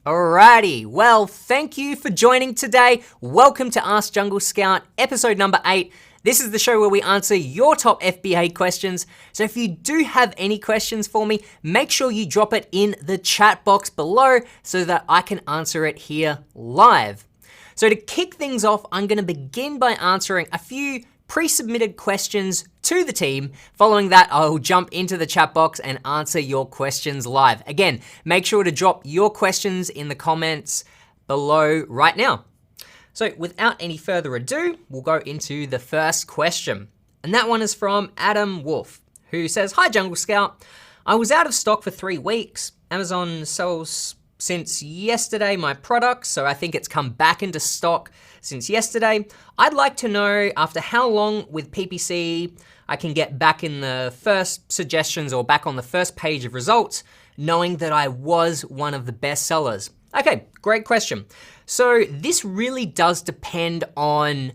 Alrighty, well, thank you for joining today. Welcome to Ask Jungle Scout, episode number 8. This is the show where we answer your top FBA questions. So if you do have any questions for me, make sure you drop it in the chat box below so that I can answer it here live. So to kick things off, I'm going to begin by answering a few pre-submitted questions to the team. Following that, I'll jump into the chat box and answer your questions live. Again, make sure to drop your questions in the comments below right now. So without any further ado, we'll go into the first question. And that one is from Adam Wolf, who says, "Hi Jungle Scout, I was out of stock for 3 weeks. Amazon sells since yesterday my product, so I think it's come back into stock since yesterday. I'd like to know after how long with PPC I can get back in the first suggestions or back on the first page of results, knowing that I was one of the best sellers." Okay, great question. So this really does depend on,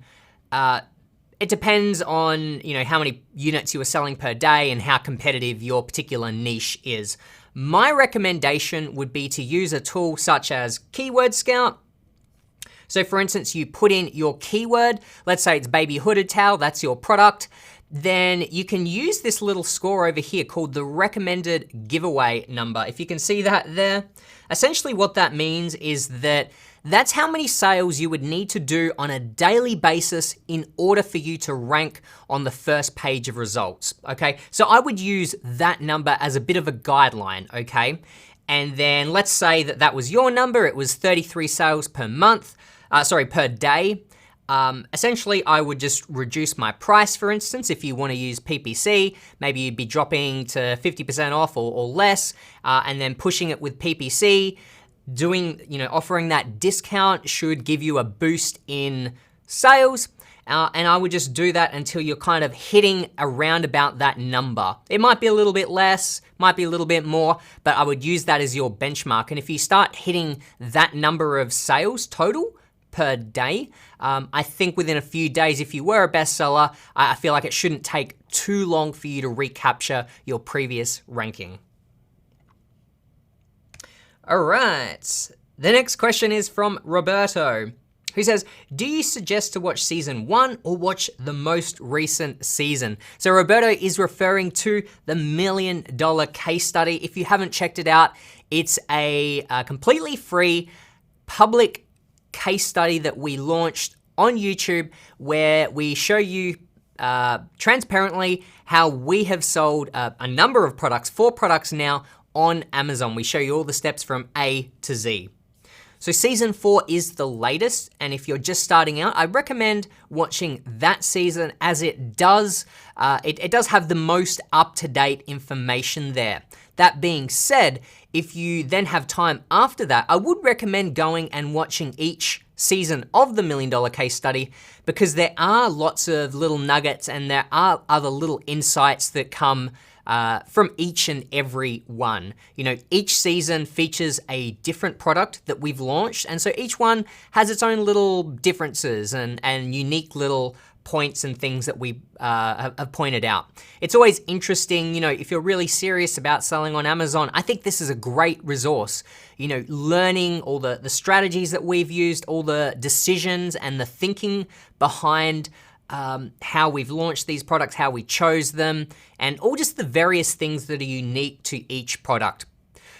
it depends on, how many units you are selling per day and how competitive your particular niche is. My recommendation would be to use a tool such as Keyword Scout. So for instance, you put in your keyword, let's say it's baby hooded towel, that's your product. Then you can use this little score over here called the recommended giveaway number. If you can see that there, essentially what that means is that that's how many sales you would need to do on a daily basis in order for you to rank on the first page of results, okay? So I would use that number as a bit of a guideline, okay? And then let's say that that was your number, it was 33 sales per month, per day. Essentially, I would just reduce my price, for instance. If you want to use PPC, maybe you'd be dropping to 50% off or less, and then pushing it with PPC. Offering that discount should give you a boost in sales. And I would just do that until you're kind of hitting around about that number. It might be a little bit less, might be a little bit more, but I would use that as your benchmark. And if you start hitting that number of sales total per day, I think within a few days, if you were a bestseller, I feel like it shouldn't take too long for you to recapture your previous ranking. All right, the next question is from Roberto, who says, "Do you suggest to watch season 1 or watch the most recent season?" So Roberto is referring to the $1 Million Case Study. If you haven't checked it out, it's a completely free public case study that we launched on YouTube where we show you transparently how we have sold a number of products, 4 products now on Amazon. We show you all the steps from A to Z. So season 4 is the latest, and if you're just starting out, I recommend watching that season as it does have the most up-to-date information there. That being said, if you then have time after that, I would recommend going and watching each season of the $1 Million Case Study because there are lots of little nuggets and there are other little insights that come from each and every one. Each season features a different product that we've launched, and so each one has its own little differences and unique little points and things that we have pointed out. It's always interesting, if you're really serious about selling on Amazon, I think this is a great resource. Learning all the strategies that we've used, all the decisions and the thinking behind how we've launched these products, how we chose them, and all just the various things that are unique to each product.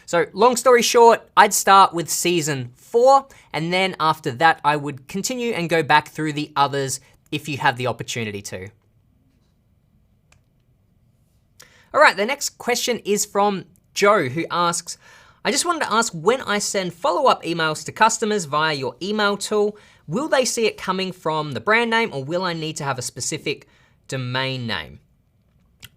So long story short, I'd start with season 4, and then after that, I would continue and go back through the others if you have the opportunity to. All right, the next question is from Joe, who asks, "I just wanted to ask, when I send follow-up emails to customers via your email tool, will they see it coming from the brand name or will I need to have a specific domain name?"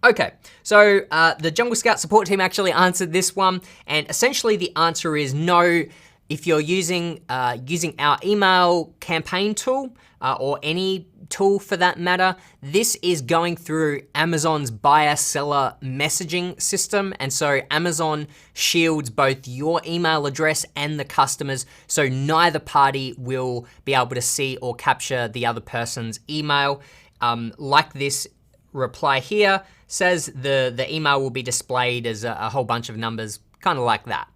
Okay, so the Jungle Scout support team actually answered this one, and essentially the answer is no. If you're using our email campaign tool or any tool for that matter, this is going through Amazon's buyer-seller messaging system, and so Amazon shields both your email address and the customers, so neither party will be able to see or capture the other person's email. Like this reply here says, the email will be displayed as a whole bunch of numbers, kind of like that.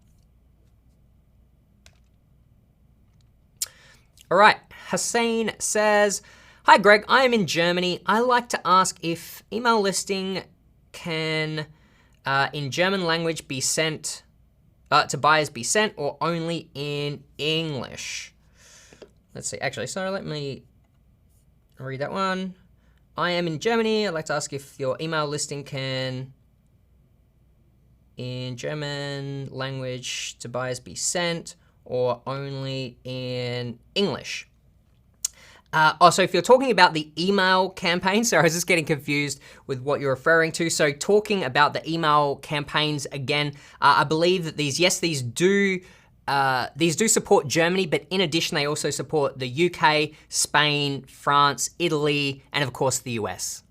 All right, Hussein says, hi Greg, I am in Germany. I like to ask if email listing can, in German language, be sent to buyers be sent or only in English? Let's see, actually, sorry, let me read that one. I am in Germany. I'd like to ask if your email listing can, in German language, to buyers be sent or only in English. Also, if you're talking about the email campaign, so I was just getting confused with what you're referring to. So talking about the email campaigns again, I believe that these do support Germany, but in addition, they also support the UK, Spain, France, Italy, and of course the US.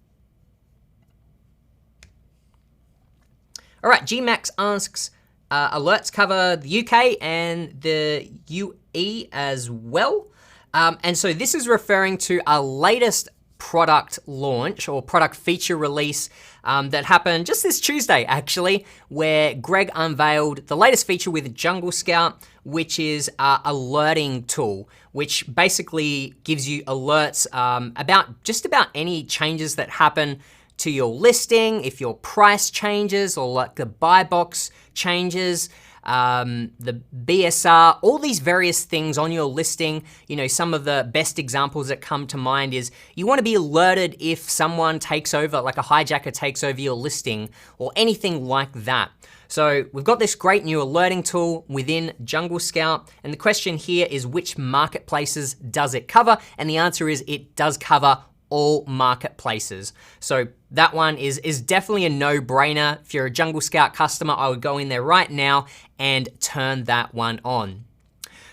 All right, GMax asks, alerts cover the UK and the UE as well. And so this is referring to our latest product launch or product feature release that happened just this Tuesday, actually, where Greg unveiled the latest feature with Jungle Scout, which is our alerting tool, which basically gives you alerts about just about any changes that happen to your listing, if your price changes or like the buy box changes, the BSR, all these various things on your listing. You know, some of the best examples that come to mind is you want to be alerted if someone takes over, like a hijacker takes over your listing or anything like that. So we've got this great new alerting tool within Jungle Scout. And the question here is, which marketplaces does it cover? And the answer is it does cover all marketplaces. So that one is definitely a no-brainer. If you're a Jungle Scout customer, I would go in there right now and turn that one on.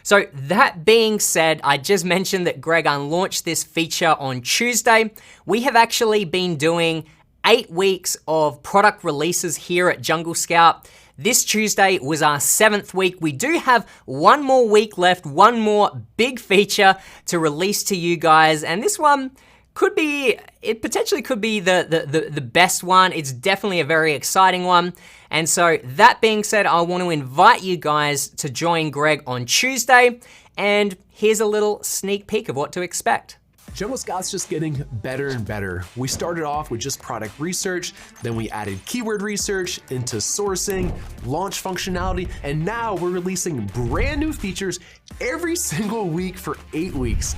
So that being said, I just mentioned that Greg launched this feature on Tuesday. We have actually been doing 8 weeks of product releases here at Jungle Scout. This Tuesday was our 7th week. We do have one more week left, one more big feature to release to you guys. And this one, it potentially could be the best one. It's definitely a very exciting one. And so that being said, I want to invite you guys to join Greg on Tuesday. And here's a little sneak peek of what to expect. Jungle Scout's just getting better and better. We started off with just product research, then we added keyword research into sourcing, launch functionality, and now we're releasing brand new features every single week for 8 weeks.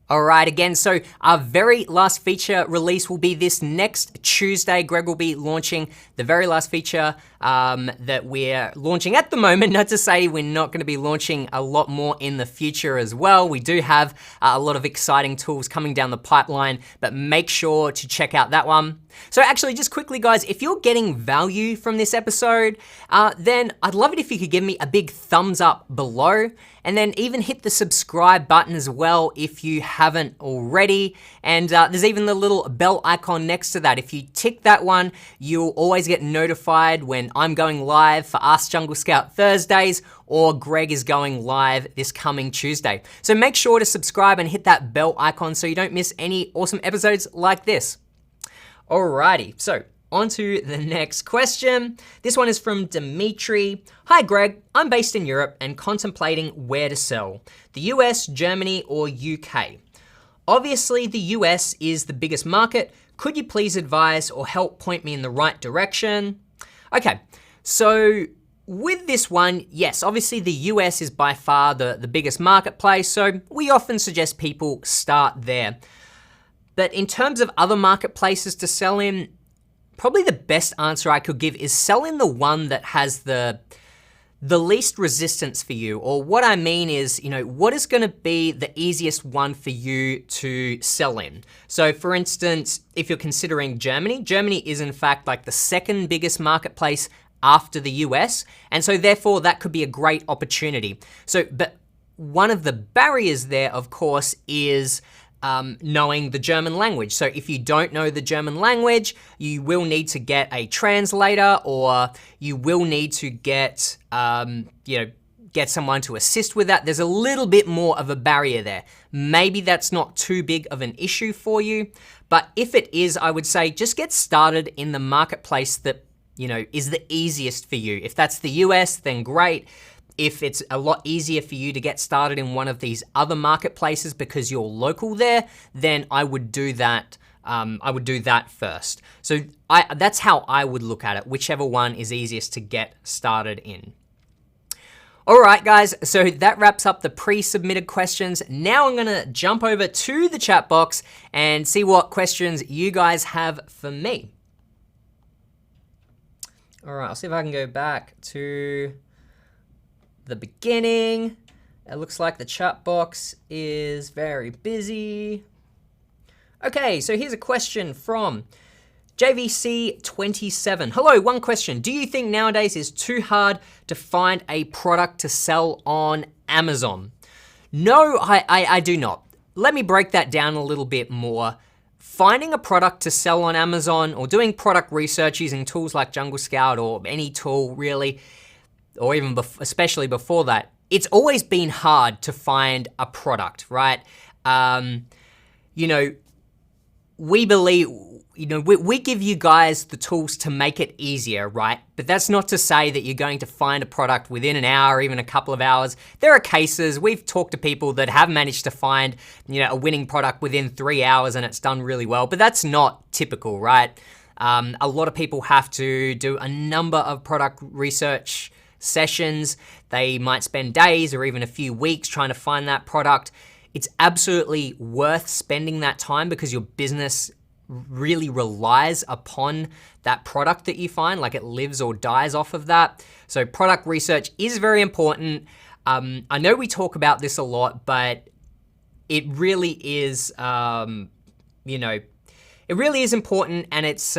All right, again, so our very last feature release will be this next Tuesday. Greg will be launching the very last feature that we're launching at the moment. Not to say we're not going to be launching a lot more in the future as well. We do have a lot of exciting tools coming down the pipeline, but make sure to check out that one. So actually, just quickly, guys, if you're getting value from this episode, then I'd love it if you could give me a big thumbs up below, and then even hit the subscribe button as well if you haven't already. And there's even the little bell icon next to that. If you tick that one, you'll always get notified when I'm going live for Ask Jungle Scout Thursdays, or Greg is going live this coming Tuesday. So make sure to subscribe and hit that bell icon so you don't miss any awesome episodes like this. Alrighty, so on to the next question. This one is from Dimitri. Hi Greg, I'm based in Europe and contemplating where to sell, the US, Germany, or UK. Obviously the US is the biggest market. Could you please advise or help point me in the right direction? Okay, so with this one, yes, obviously the US is by far the biggest marketplace, so we often suggest people start there. But in terms of other marketplaces to sell in, probably the best answer I could give is sell in the one that has the least resistance for you. Or what I mean is, what is going to be the easiest one for you to sell in? So for instance, if you're considering Germany, Germany is in fact like the second biggest marketplace after the US. And so therefore that could be a great opportunity. So, but one of the barriers there, of course, is knowing the German language. So if you don't know the German language, you will need to get a translator, or you will need to get, get someone to assist with that. There's a little bit more of a barrier there. Maybe that's not too big of an issue for you, but if it is, I would say just get started in the marketplace that, is the easiest for you. If that's the US, then great. If it's a lot easier for you to get started in one of these other marketplaces because you're local there, then I would do that. I would do that first. So that's how I would look at it, whichever one is easiest to get started in. All right, guys, so that wraps up the pre-submitted questions. Now I'm gonna jump over to the chat box and see what questions you guys have for me. All right, I'll see if I can go back to the beginning. It looks like the chat box is very busy. Okay, so here's a question from JVC27. Hello, one question. Do you think nowadays it's too hard to find a product to sell on Amazon? No, I do not. Let me break that down a little bit more. Finding a product to sell on Amazon or doing product research using tools like Jungle Scout or any tool really, or even especially before that, it's always been hard to find a product, right? You know, we believe, you know, we give you guys the tools to make it easier, right? But that's not to say that you're going to find a product within an hour, or even a couple of hours. There are cases, we've talked to people that have managed to find, you know, a winning product within 3 hours and it's done really well, but that's not typical, right? A lot of people have to do a number of product research sessions. They might spend days or even a few weeks trying to find that product. It's absolutely worth spending that time because your business really relies upon that product that you find, like it lives or dies off of that. So product research is very important. I know we talk about this a lot, but it really is, you know, it really is important, and it's,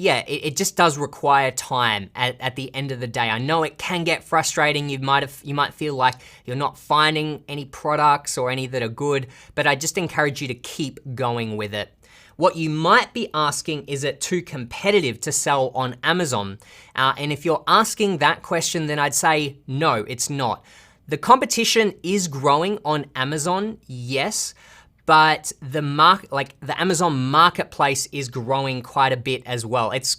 yeah, it just does require time at the end of the day. I know it can get frustrating. You might feel like you're not finding any products or any that are good, but I just encourage you to keep going with it. What you might be asking, is it too competitive to sell on Amazon? And if you're asking that question, then I'd say no, it's not. The competition is growing on Amazon, yes, but the Amazon marketplace is growing quite a bit as well. It's,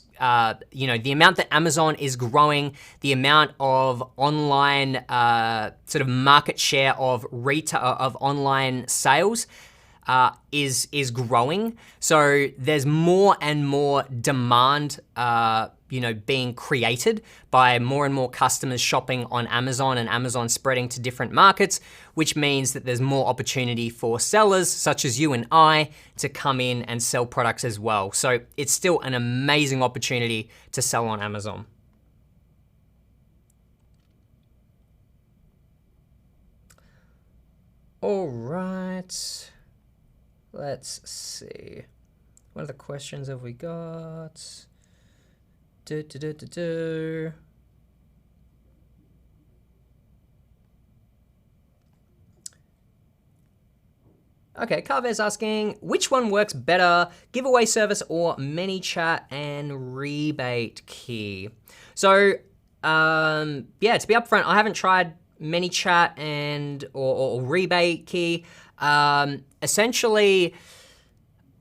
you know, the amount that Amazon is growing, the amount of online sort of market share of retail, of online sales is growing. So there's more and more demand, you know, being created by more and more customers shopping on Amazon, and Amazon spreading to different markets, which means that there's more opportunity for sellers such as you and I to come in and sell products as well. So it's still an amazing opportunity to sell on Amazon. All right, let's see. What other questions have we got? Okay, Carver's asking, which one works better, giveaway service or ManyChat and rebate key? So, yeah, to be upfront, I haven't tried ManyChat and or rebate key. Essentially,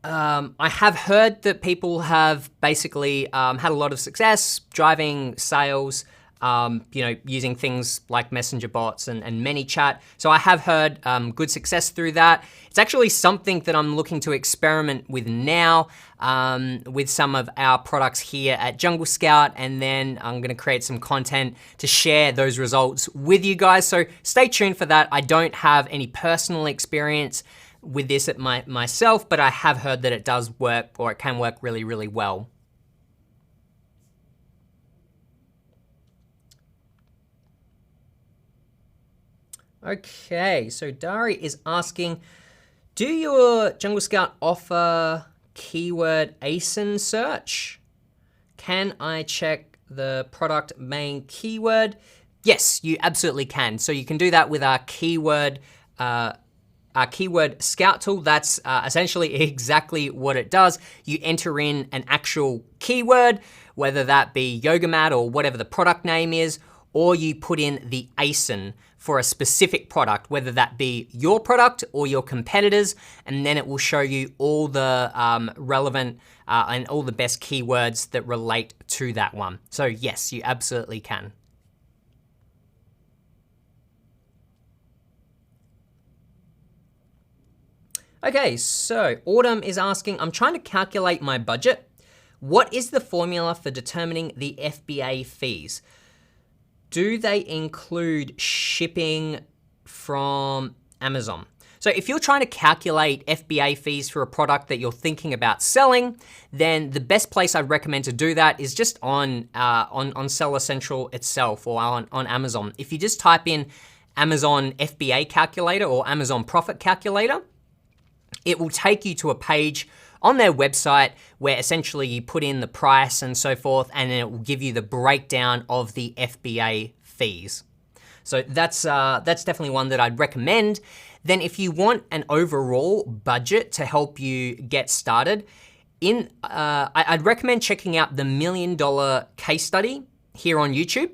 I have heard that people have basically had a lot of success driving sales, you know, using things like messenger bots and ManyChat. So I have heard good success through that. It's actually something that I'm looking to experiment with now with some of our products here at Jungle Scout, and then I'm gonna create some content to share those results with you guys. So stay tuned for that. I don't have any personal experience with this myself, but I have heard that it does work, or it can work really, really well. Okay, so Dari is asking, do your Jungle Scout offer keyword ASIN search? Can I check the product main keyword? Yes, you absolutely can. So you can do that with our keyword scout tool. That's essentially exactly what it does. You enter in an actual keyword, whether that be yoga mat or whatever the product name is, or you put in the ASIN for a specific product, whether that be your product or your competitors, and then it will show you all the relevant and all the best keywords that relate to that one. So yes, you absolutely can. Okay, so Autumn is asking, I'm trying to calculate my budget. What is the formula for determining the FBA fees? Do they include shipping from Amazon? So if you're trying to calculate FBA fees for a product that you're thinking about selling, then the best place I'd recommend to do that is just on Seller Central itself or on Amazon. If you just type in Amazon FBA calculator or Amazon profit calculator, it will take you to a page on their website where essentially you put in the price and so forth, and then it will give you the breakdown of the FBA fees. So that's definitely one that I'd recommend. Then if you want an overall budget to help you get started, I'd recommend checking out the $1 Million Case Study here on YouTube.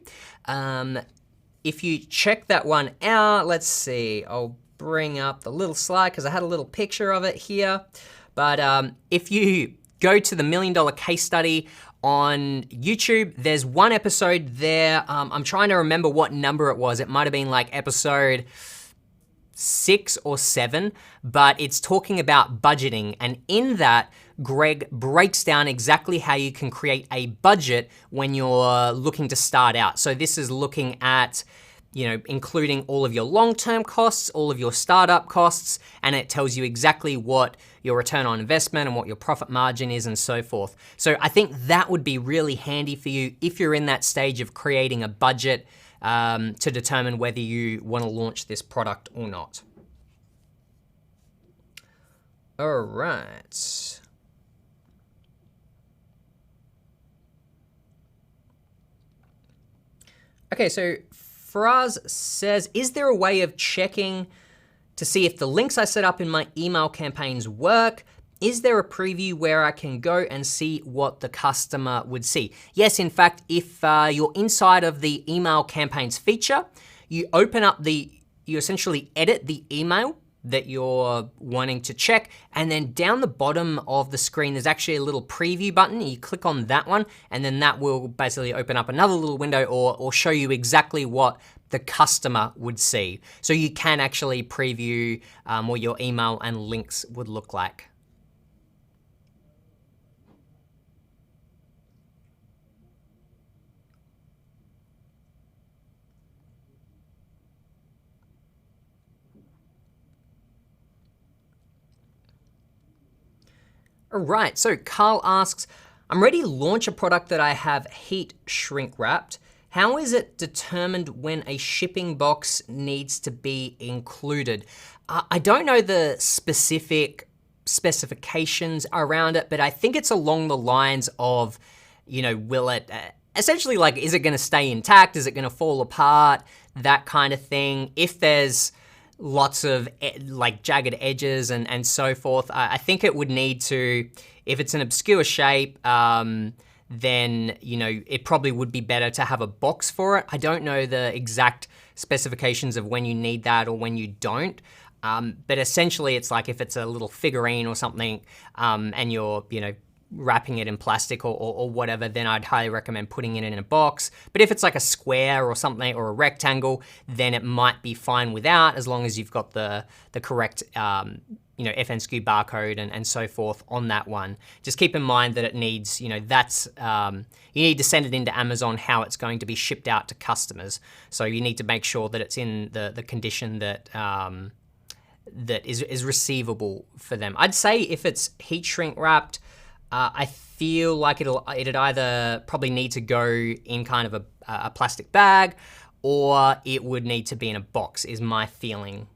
If you check that one out, let's see, I'll bring up the little slide because I had a little picture of it here. But if you go to the $1 Million Case Study on YouTube, there's one episode there. I'm trying to remember what number it was. It might have been like episode 6 or 7, but it's talking about budgeting. And in that, Greg breaks down exactly how you can create a budget when you're looking to start out. So this is looking at, including all of your long-term costs, all of your startup costs, and it tells you exactly what your return on investment and what your profit margin is and so forth. So I think that would be really handy for you if you're in that stage of creating a budget to determine whether you want to launch this product or not. All right. Okay, so Faraz says, is there a way of checking to see if the links I set up in my email campaigns work? Is there a preview where I can go and see what the customer would see? Yes, in fact, if you're inside of the email campaigns feature, you essentially edit the email that you're wanting to check, and then down the bottom of the screen, there's actually a little preview button. You click on that one, and then that will basically open up another little window or show you exactly what the customer would see. So you can actually preview what your email and links would look like. All right, so Carl asks, I'm ready to launch a product that I have heat shrink wrapped. How is it determined when a shipping box needs to be included? I don't know the specific specifications around it, but I think it's along the lines of, will it, essentially like, is it gonna stay intact? Is it gonna fall apart? That kind of thing. If there's lots of like jagged edges and so forth, I think it would need to, if it's an obscure shape, then it probably would be better to have a box for it. I don't know the exact specifications of when you need that or when you don't, but essentially it's like if it's a little figurine or something, and you're wrapping it in plastic or whatever, then I'd highly recommend putting it in a box. But if it's like a square or something or a rectangle, then it might be fine without, as long as you've got the correct FNSKU barcode and so forth on that one. Just keep in mind that it needs, you need to send it into Amazon how it's going to be shipped out to customers. So you need to make sure that it's in the condition that that is receivable for them. I'd say if it's heat shrink wrapped, I feel like it'd either probably need to go in kind of a plastic bag, or it would need to be in a box, is my feeling.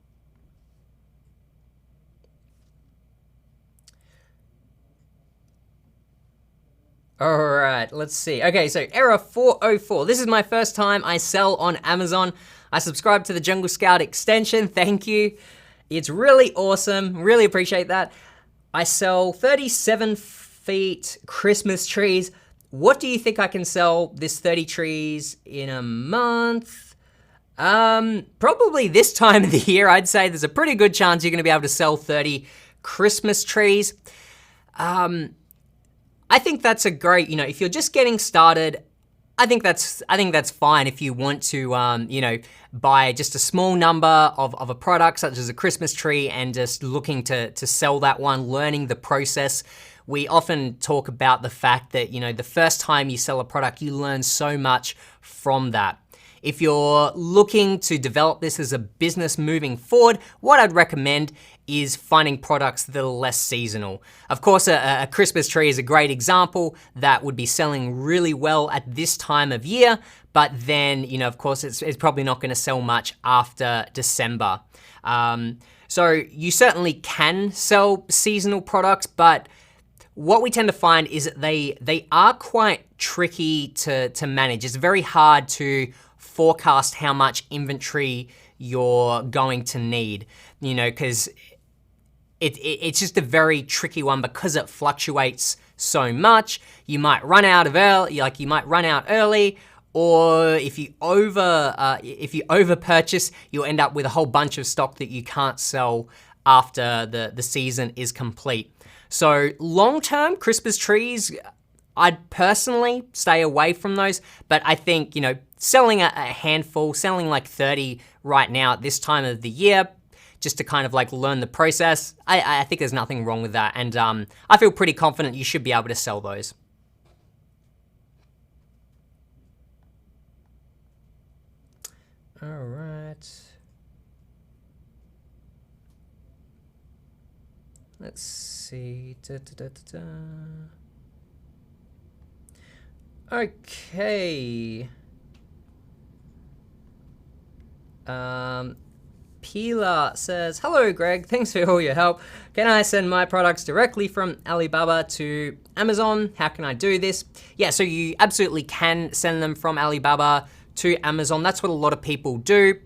All right, let's see. Okay, so error 404. This is my first time I sell on Amazon. I subscribe to the Jungle Scout extension. Thank you. It's really awesome. Really appreciate that. I sell 37 feet Christmas trees. What do you think I can sell this 30 trees in a month? Probably this time of the year, I'd say there's a pretty good chance you're gonna be able to sell 30 Christmas trees. I think that's a great, if you're just getting started, I think that's fine if you want to, buy just a small number of a product such as a Christmas tree and just looking to sell that one, learning the process. We often talk about the fact that, the first time you sell a product, you learn so much from that. If you're looking to develop this as a business moving forward, what I'd recommend is finding products that are less seasonal. Of course, a Christmas tree is a great example that would be selling really well at this time of year, but then, of course, it's probably not gonna sell much after December. So you certainly can sell seasonal products, but what we tend to find is that they are quite tricky to manage. It's very hard to forecast how much inventory you're going to need, because it's just a very tricky one because it fluctuates so much. You might run out early, or if you over purchase, you'll end up with a whole bunch of stock that you can't sell after the season is complete. So long-term Christmas trees, I'd personally stay away from those, but I think, selling a handful, selling like 30 right now at this time of the year, just to kind of like learn the process, I think there's nothing wrong with that. And I feel pretty confident you should be able to sell those. All right. Let's see. Okay. Pilar says, hello Greg, thanks for all your help. Can I send my products directly from Alibaba to Amazon? How can I do this? Yeah, so you absolutely can send them from Alibaba to Amazon. That's what a lot of people do.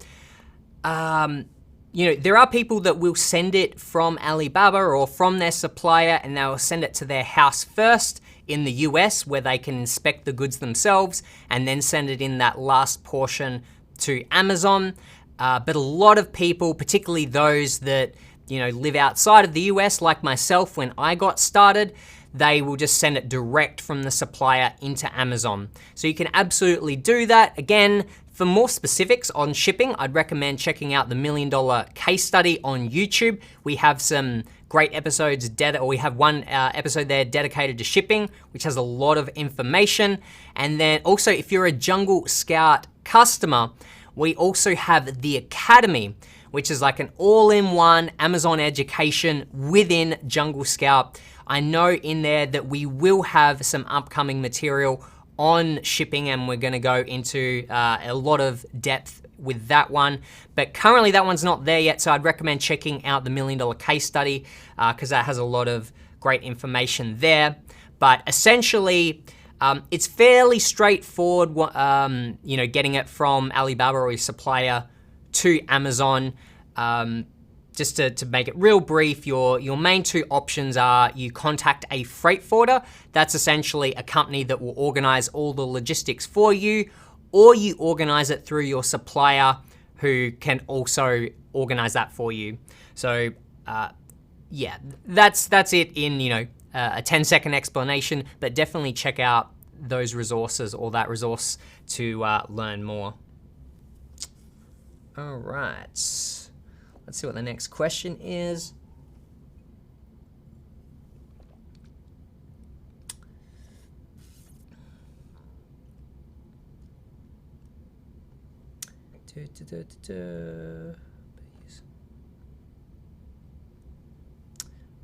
There are people that will send it from Alibaba or from their supplier, and they'll send it to their house first in the US, where they can inspect the goods themselves and then send it in that last portion to Amazon. But a lot of people, particularly those that live outside of the US, like myself when I got started, they will just send it direct from the supplier into Amazon. So you can absolutely do that. Again, for more specifics on shipping, I'd recommend checking out the $1 Million Case Study on YouTube. We have some great episodes, we have one episode there dedicated to shipping, which has a lot of information. And then also, if you're a Jungle Scout customer, we also have the Academy, which is like an all-in-one Amazon education within Jungle Scout. I know in there that we will have some upcoming material on shipping, and we're gonna go into a lot of depth with that one. But currently that one's not there yet, so I'd recommend checking out the $1 Million Case Study because that has a lot of great information there. But essentially, it's fairly straightforward, getting it from Alibaba or your supplier to Amazon. Just to make it real brief, your main two options are you contact a freight forwarder. That's essentially a company that will organize all the logistics for you, or you organize it through your supplier who can also organize that for you. So yeah, that's it in a 10-second explanation, but definitely check out those resources or that resource to learn more. All right, let's see what the next question is.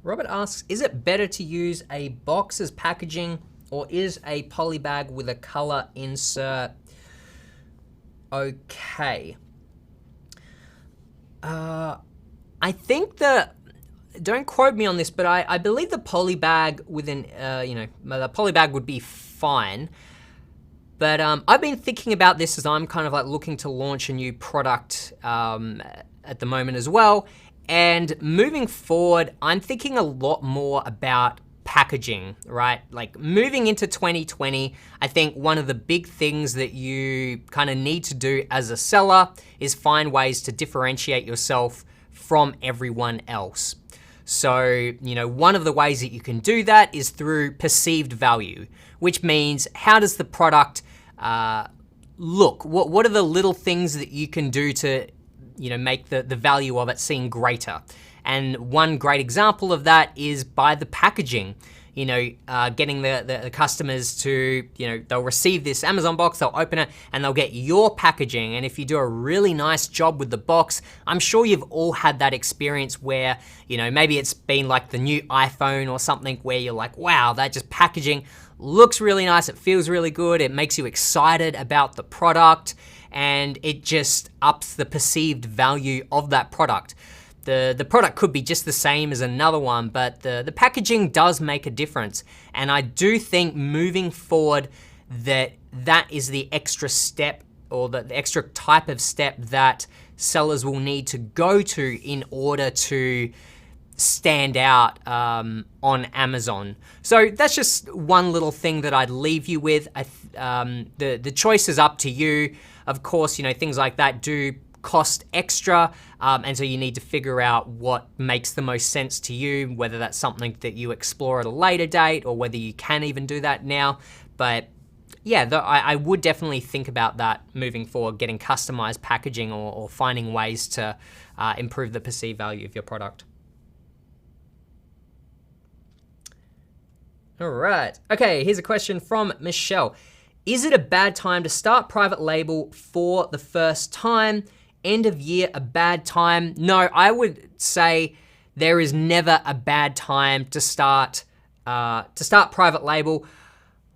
Robert asks, is it better to use a box as packaging, or is a poly bag with a color insert okay? I think don't quote me on this, but I believe the poly bag the poly bag would be fine. But I've been thinking about this as I'm kind of like looking to launch a new product at the moment as well. And moving forward, I'm thinking a lot more about packaging, right? Like moving into 2020, I think one of the big things that you kind of need to do as a seller is find ways to differentiate yourself from everyone else. So, one of the ways that you can do that is through perceived value, which means how does the product look? What are the little things that you can do to, make the value of it seem greater? And one great example of that is by the packaging. Getting the customers to, they'll receive this Amazon box, they'll open it, and they'll get your packaging. And if you do a really nice job with the box, I'm sure you've all had that experience where, maybe it's been like the new iPhone or something where you're like, wow, that just packaging looks really nice, it feels really good, it makes you excited about the product, and it just ups the perceived value of that product. The product could be just the same as another one, but the packaging does make a difference. And I do think moving forward that is the extra step, or the extra type of step that sellers will need to go to in order to stand out on Amazon. So that's just one little thing that I'd leave you with. The choice is up to you. Of course, things like that do cost extra, and so you need to figure out what makes the most sense to you, whether that's something that you explore at a later date or whether you can even do that now. But yeah, I would definitely think about that moving forward, getting customized packaging or finding ways to improve the perceived value of your product. All right. Okay, here's a question from Michelle. Is it a bad time to start private label for the first time? End of year a bad time? No, I would say there is never a bad time to start private label.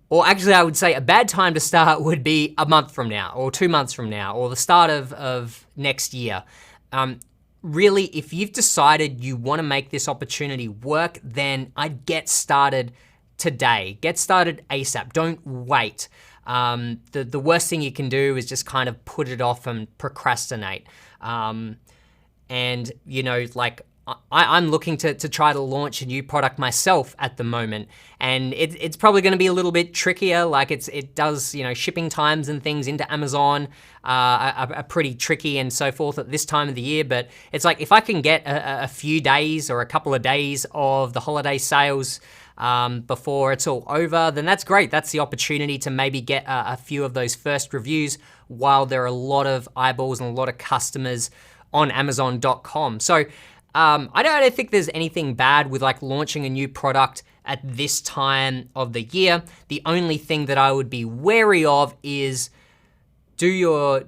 Or actually, I would say a bad time to start would be a month from now, or 2 months from now, or the start of next year. Really, if you've decided you want to make this opportunity work, then I'd get started today. Get started ASAP. Don't wait. The worst thing you can do is just kind of put it off and procrastinate. And I'm looking to try to launch a new product myself at the moment, and it's probably going to be a little bit trickier. Like it does, shipping times and things into Amazon are pretty tricky and so forth at this time of the year. But it's like if I can get a few days or a couple of days of the holiday sales before it's all over, then that's great. That's the opportunity to maybe get a few of those first reviews while there are a lot of eyeballs and a lot of customers on Amazon.com. So I don't think there's anything bad with like launching a new product at this time of the year. The only thing that I would be wary of is do your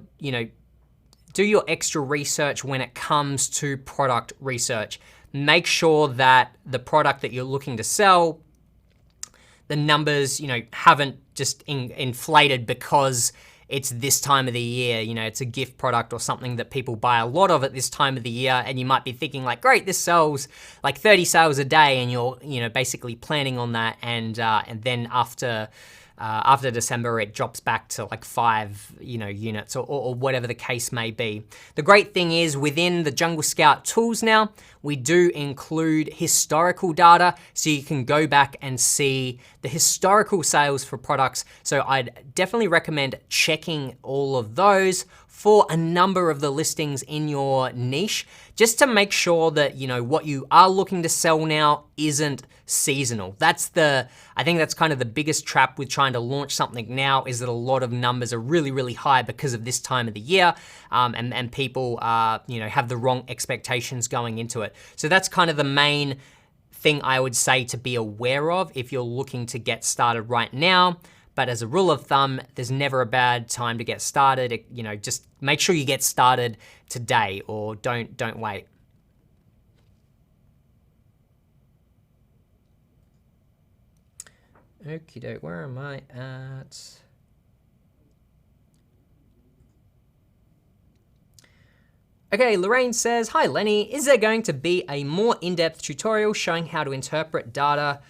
extra research when it comes to product research. Make sure that the product that you're looking to sell, the numbers, haven't just inflated because it's this time of the year, it's a gift product or something that people buy a lot of at this time of the year, and you might be thinking like, great, this sells like 30 sales a day, and you're, basically planning on that, and then after December, it drops back to like 5, units or whatever the case may be. The great thing is within the Jungle Scout tools now, we do include historical data, so you can go back and see the historical sales for products. So I'd definitely recommend checking all of those for a number of the listings in your niche, just to make sure that, what you are looking to sell now isn't seasonal. I think that's kind of the biggest trap with trying to launch something now, is that a lot of numbers are really, really high because of this time of the year, and people have the wrong expectations going into it. So that's kind of the main thing I would say to be aware of if you're looking to get started right now. But as a rule of thumb, there's never a bad time to get started. Just make sure you get started today, or don't wait. Okie doke, where am I at? Okay, Lorraine says, hi Lenny, is there going to be a more in-depth tutorial showing how to interpret data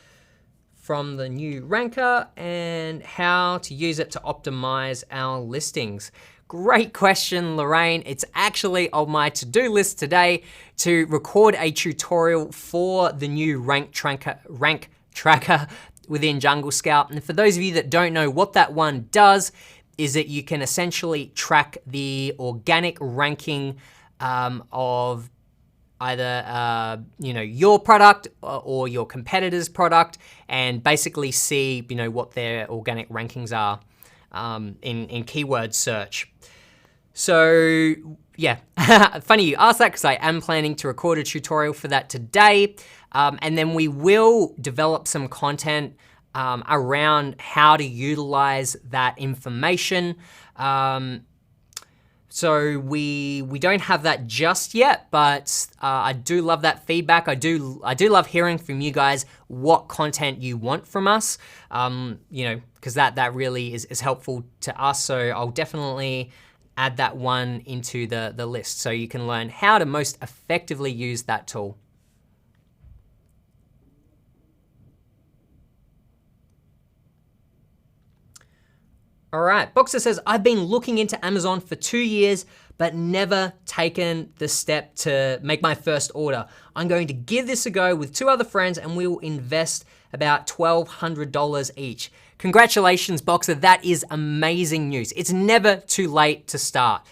from the new ranker and how to use it to optimize our listings? Great question, Lorraine. It's actually on my to-do list today to record a tutorial for the new rank tracker within Jungle Scout. And for those of you that don't know what that one does, is that you can essentially track the organic ranking of either your product or your competitor's product, and basically see what their organic rankings are in keyword search. So yeah, funny you asked that because I am planning to record a tutorial for that today. And then we will develop some content around how to utilize that information. So we don't have that just yet, but I do love that feedback. I do love hearing from you guys what content you want from us, because that really is helpful to us. So I'll definitely add that one into the list so you can learn how to most effectively use that tool. All right, Boxer says, I've been looking into Amazon for 2 years, but never taken the step to make my first order. I'm going to give this a go with 2 other friends and we will invest about $1,200 each. Congratulations, Boxer, that is amazing news. It's never too late to start.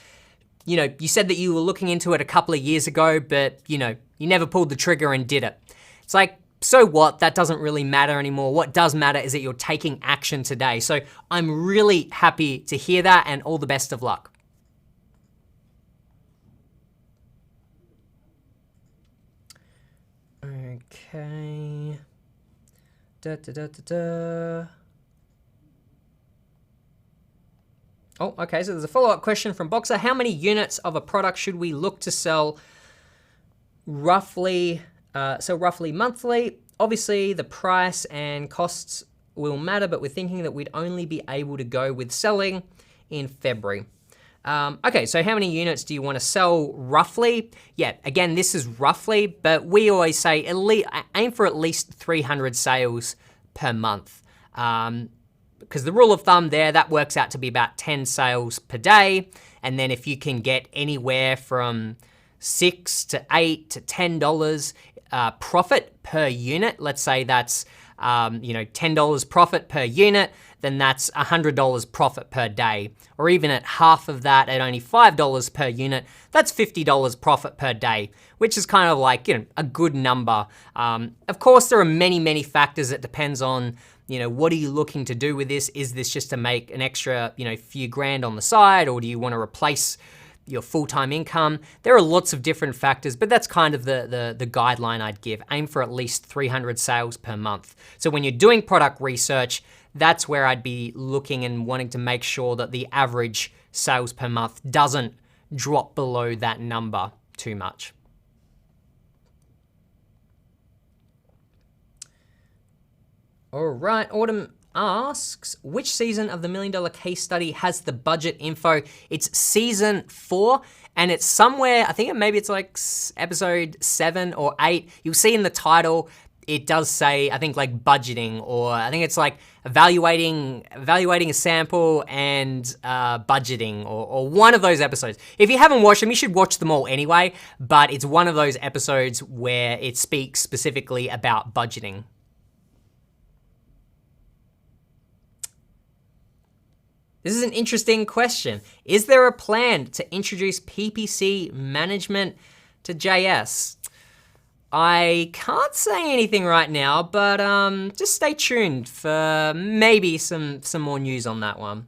You said that you were looking into it a couple of years ago, but you never pulled the trigger and did it. It's like, so what? That doesn't really matter anymore. What does matter is that you're taking action today. So I'm really happy to hear that and all the best of luck. Okay. Oh, okay, so there's a follow-up question from Boxer. How many units of a product should we look to sell roughly monthly? Obviously, the price and costs will matter, but we're thinking that we'd only be able to go with selling in February. Okay, so how many units do you want to sell roughly? Yeah, again, this is roughly, but we always say aim for at least 300 sales per month. Because the rule of thumb there, that works out to be about 10 sales per day. And then if you can get anywhere from $6 to $8 to $10 profit per unit, let's say that's $10 profit per unit, then that's $100 profit per day. Or even at half of that, at only $5 per unit, that's $50 profit per day, which is kind of like a good number. Of course, there are many factors. It depends on what are you looking to do with this? Is this just to make an extra few grand on the side, or do you want to replace your full-time income? There are lots of different factors, but that's kind of the guideline I'd give. Aim for at least 300 sales per month. So when you're doing product research, that's where I'd be looking and wanting to make sure that the average sales per month doesn't drop below that number too much. All right, Autumn asks, which season of the $1 Million Case Study has the budget info? It's season 4, and it's somewhere, I think maybe it's like episode 7 or 8. You'll see in the title, it does say, I think like budgeting, or I think it's like evaluating a sample and budgeting, or one of those episodes. If you haven't watched them, you should watch them all anyway, but it's one of those episodes where it speaks specifically about budgeting. This is an interesting question. Is there a plan to introduce PPC management to JS? I can't say anything right now, but just stay tuned for maybe some more news on that one.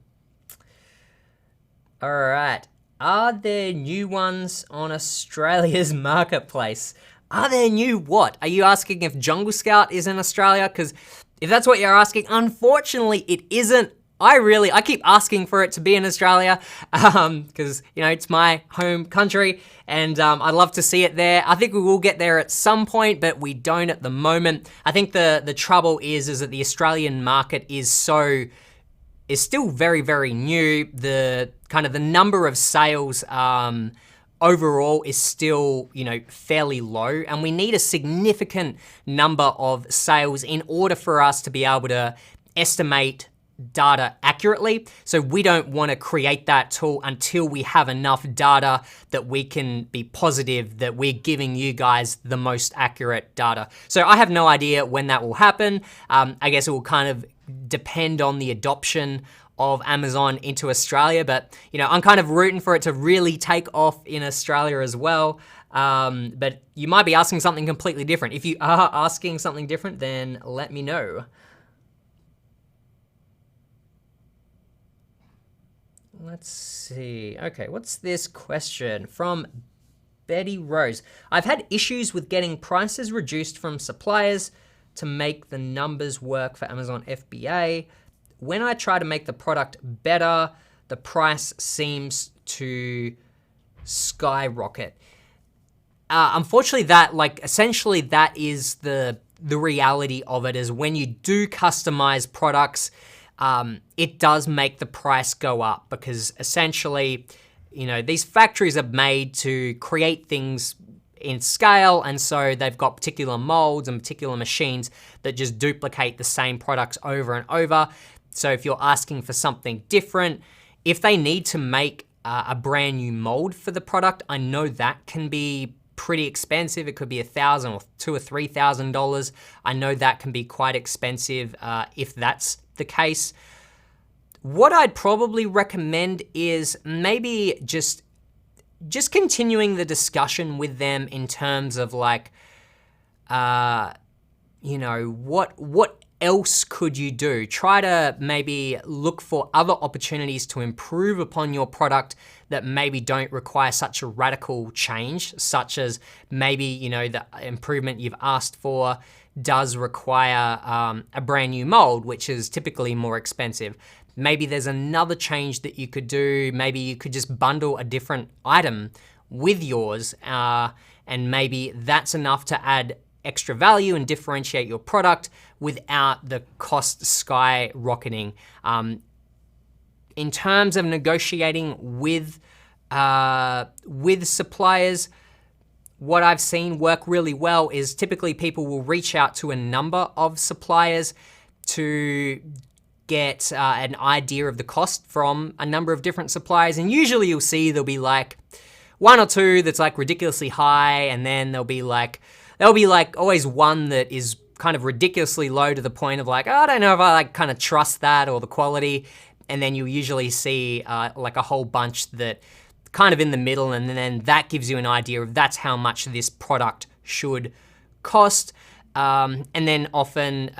All right. Are there new ones on Australia's marketplace? Are there new what? Are you asking if Jungle Scout is in Australia? Because if that's what you're asking, unfortunately it isn't. I keep asking for it to be in Australia because, it's my home country and I'd love to see it there. I think we will get there at some point, but we don't at the moment. I think the trouble is that the Australian market is still very, very new. The number of sales overall is still, fairly low, and we need a significant number of sales in order for us to be able to estimate data accurately. So we don't want to create that tool until we have enough data that we can be positive that we're giving you guys the most accurate data. So I have no idea when that will happen. I guess it will kind of depend on the adoption of Amazon into Australia, but I'm kind of rooting for it to really take off in Australia as well. But you might be asking something completely different. If you are asking something different, then let me know. Let's see. Okay, what's this question from Betty Rose? I've had issues with getting prices reduced from suppliers to make the numbers work for Amazon FBA. When I try to make the product better, the price seems to skyrocket. Unfortunately, that essentially that is the reality of it. Is when you do customize products, it does make the price go up, because essentially, these factories are made to create things in scale, and so they've got particular molds and particular machines that just duplicate the same products over and over. So if you're asking for something different, if they need to make a brand new mold for the product, I know that can be pretty expensive. It could be $1,000 or $2,000 or $3,000. I know that can be quite expensive if that's the case. What I'd probably recommend is maybe just continuing the discussion with them in terms of what else could you do? Try to maybe look for other opportunities to improve upon your product that maybe don't require such a radical change, such as maybe, the improvement you've asked for does require a brand new mold, which is typically more expensive. Maybe there's another change that you could do. Maybe you could just bundle a different item with yours, and maybe that's enough to add extra value and differentiate your product without the cost skyrocketing. In terms of negotiating with suppliers, what I've seen work really well is typically people will reach out to a number of suppliers to get an idea of the cost from a number of different suppliers. And usually you'll see there'll be like one or two that's like ridiculously high, and then there'll be always one that is kind of ridiculously low to the point of like, oh, I don't know if I kind of trust that or the quality. And then you'll usually see a whole bunch that kind of in the middle, and then that gives you an idea of that's how much this product should cost. And then often,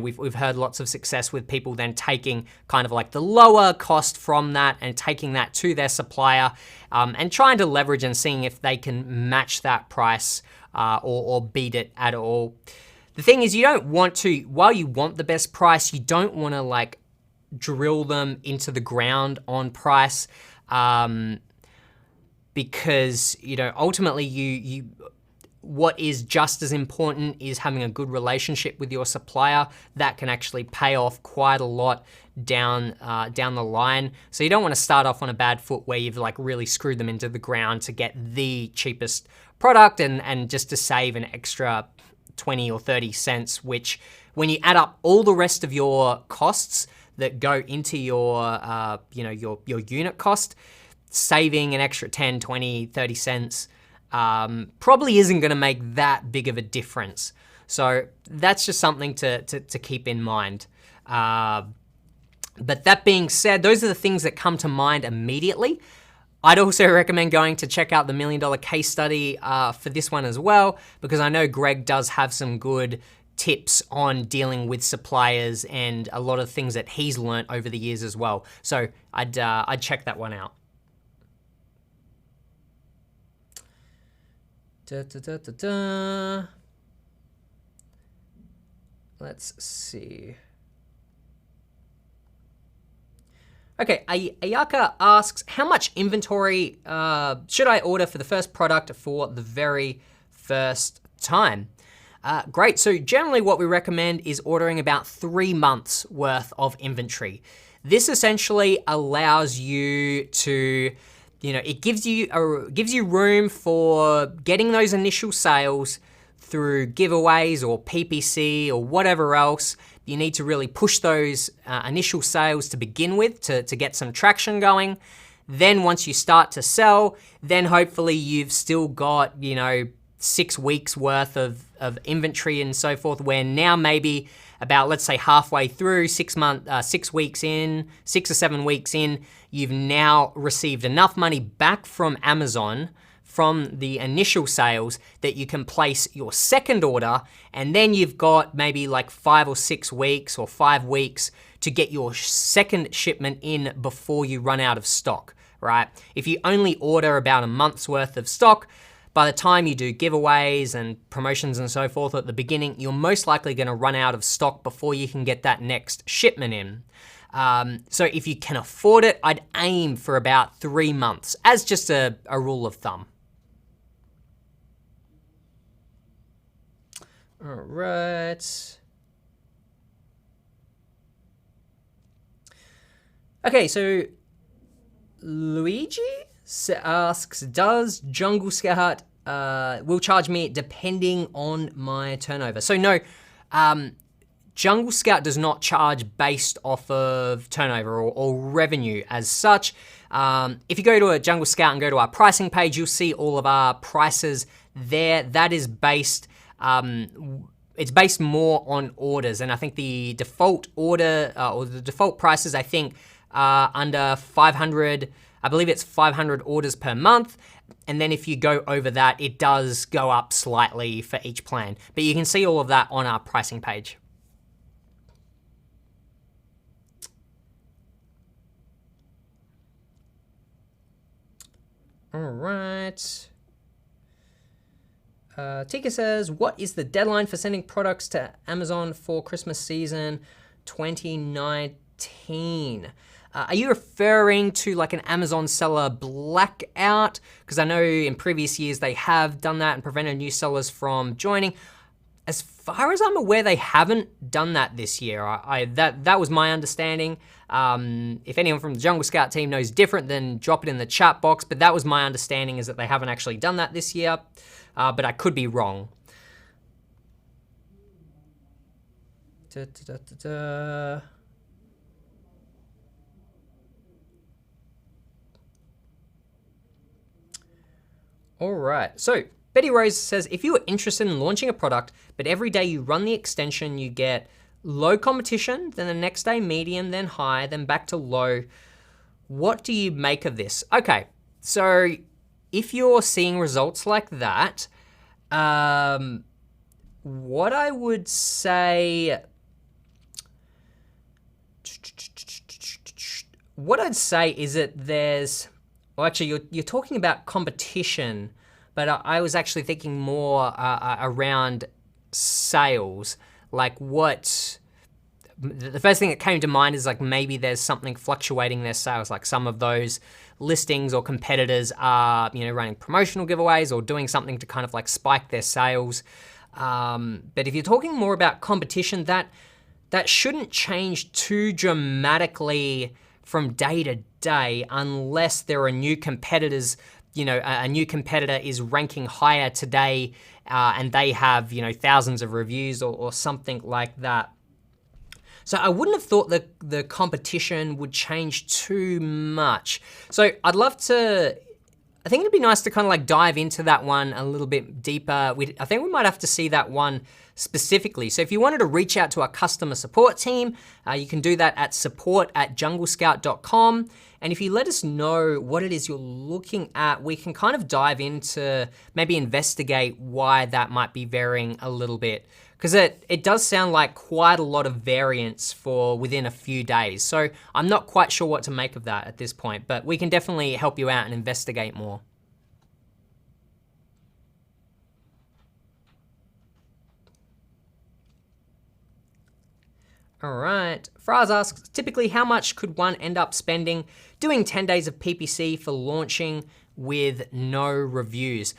we've heard lots of success with people then taking kind of like the lower cost from that and taking that to their supplier, and trying to leverage and seeing if they can match that price or beat it at all. The thing is, you don't want to, while you want the best price, you don't want to drill them into the ground on price, because ultimately you what is just as important is having a good relationship with your supplier. That can actually pay off quite a lot down the line. So you don't want to start off on a bad foot where you've really screwed them into the ground to get the cheapest product and just to save an extra 20 or 30 cents, which when you add up all the rest of your costs that go into your unit cost, saving an extra 10, 20, 30 cents probably isn't going to make that big of a difference. So that's just something to keep in mind. But that being said, those are the things that come to mind immediately. I'd also recommend going to check out the $1 Million Case Study for this one as well, because I know Greg does have some good tips on dealing with suppliers and a lot of things that he's learnt over the years as well. So I'd check that one out. Let's see. Okay, Ayaka asks, how much inventory should I order for the first product for the very first time? Great, so generally what we recommend is ordering about 3 months worth of inventory. This essentially allows you to, it gives you room for getting those initial sales through giveaways or PPC or whatever else. You need to really push those initial sales to begin with to get some traction going. Then once you start to sell, then hopefully you've still got, 6 weeks worth of inventory and so forth, where now maybe about, let's say halfway through, 6 weeks in, 6 or 7 weeks in, you've now received enough money back from Amazon from the initial sales that you can place your second order, and then you've got maybe 5 or 6 weeks or 5 weeks to get your second shipment in before you run out of stock, right? If you only order about a month's worth of stock, by the time you do giveaways and promotions and so forth at the beginning, you're most likely going to run out of stock before you can get that next shipment in. So if you can afford it, I'd aim for about 3 months as just a rule of thumb. All right. Okay, so Luigi asks, does Jungle Scout will charge me depending on my turnover? So no, Jungle Scout does not charge based off of turnover or revenue as such. If you go to a Jungle Scout and go to our pricing page, you'll see all of our prices there. That is based, it's based more on orders. And I think the default order or the default prices, I think, under 500, I believe it's 500 orders per month. And then if you go over that, it does go up slightly for each plan. But you can see all of that on our pricing page. All right. Tika says, what is the deadline for sending products to Amazon for Christmas season 2019? Are you referring to like an Amazon seller blackout? Because I know in previous years they have done that and prevented new sellers from joining. As far as I'm aware, they haven't done that this year. That was my understanding. If anyone from the Jungle Scout team knows different, then drop it in the chat box. But that was my understanding, is that they haven't actually done that this year. But I could be wrong. All right, so Betty Rose says, if you are interested in launching a product, but every day you run the extension, you get low competition, then the next day medium, then high, then back to low. What do you make of this? Okay, so if you're seeing results like that, what I would say, is that there's, well, actually, you're talking about competition, but I was actually thinking more around sales. Like what, the first thing that came to mind is like maybe there's something fluctuating their sales, like some of those listings or competitors are, running promotional giveaways or doing something to kind of like spike their sales. But if you're talking more about competition, that shouldn't change too dramatically from day to day unless there are new competitors. A new competitor is ranking higher today and they have, thousands of reviews or something like that. So I wouldn't have thought that the competition would change too much. So I'd love to, I think it'd be nice to kind of like dive into that one a little bit deeper. I think we might have to see that one specifically. So if you wanted to reach out to our customer support team, you can do that at support@junglescout.com. And if you let us know what it is you're looking at, we can kind of dive into, maybe investigate why that might be varying a little bit. Because it does sound like quite a lot of variance for within a few days. So I'm not quite sure what to make of that at this point, but we can definitely help you out and investigate more. All right, Fraz asks, typically how much could one end up spending doing 10 days of PPC for launching with no reviews?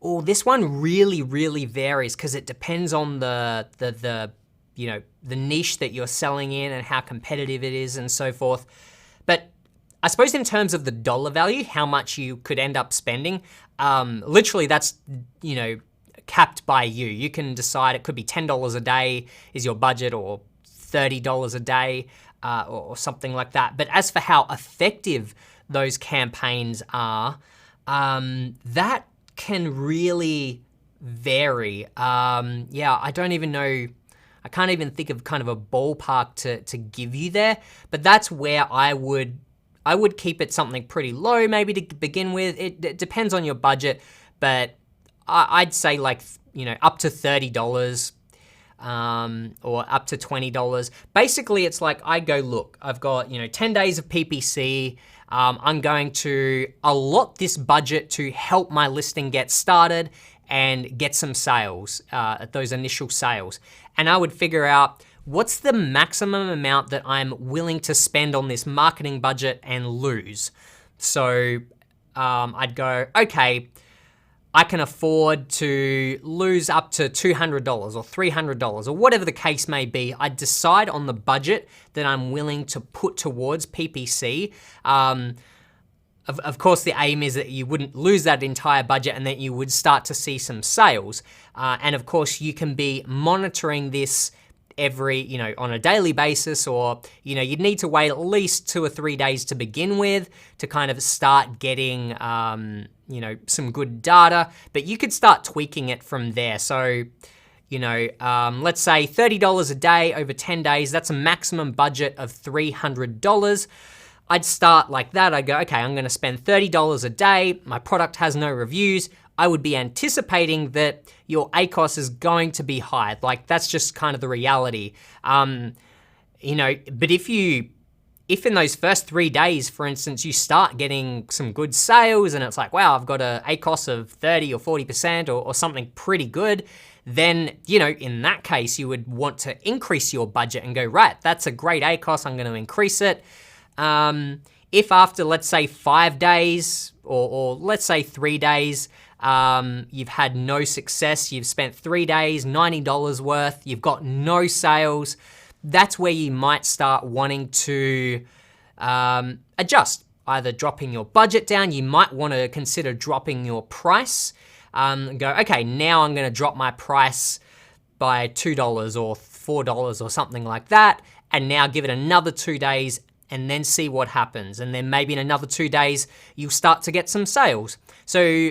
Oh, this one really, really varies because it depends on the niche that you're selling in and how competitive it is and so forth. But I suppose in terms of the dollar value, how much you could end up spending, literally that's, capped by you. You can decide it could be $10 a day is your budget, or $30 a day or something like that. But as for how effective those campaigns are, that can really vary. I don't even know, I can't even think of kind of a ballpark to give you there, but that's where I would keep it something pretty low maybe to begin with. It depends on your budget, but I'd say like, up to $30 or up to $20. Basically, it's like I go, look, I've got 10 days of PPC. I'm going to allot this budget to help my listing get started and get some sales, those initial sales. And I would figure out what's the maximum amount that I'm willing to spend on this marketing budget and lose. So I'd go, okay, I can afford to lose up to $200 or $300 or whatever the case may be. I decide on the budget that I'm willing to put towards PPC. Of course, the aim is that you wouldn't lose that entire budget and that you would start to see some sales. And of course, you can be monitoring this every, on a daily basis, or, you'd need to wait at least 2 or 3 days to begin with to kind of start getting, some good data, but you could start tweaking it from there. So, let's say $30 a day over 10 days, that's a maximum budget of $300. I'd start like that. I'd go, okay, I'm gonna spend $30 a day. My product has no reviews. I would be anticipating that your ACoS is going to be high. Like, that's just kind of the reality. But if in those first 3 days, for instance, you start getting some good sales and it's like, wow, I've got a ACoS of 30 or 40% or something pretty good, then, in that case, you would want to increase your budget and go, right, that's a great ACoS, I'm gonna increase it. If after, let's say 5 days or let's say 3 days, you've had no success, you've spent 3 days, $90 worth, you've got no sales, that's where you might start wanting to adjust, either dropping your budget down. You might want to consider dropping your price. Go, okay, now I'm going to drop my price by $2 or $4 or something like that, and now give it another 2 days and then see what happens. And then maybe in another 2 days, you'll start to get some sales. So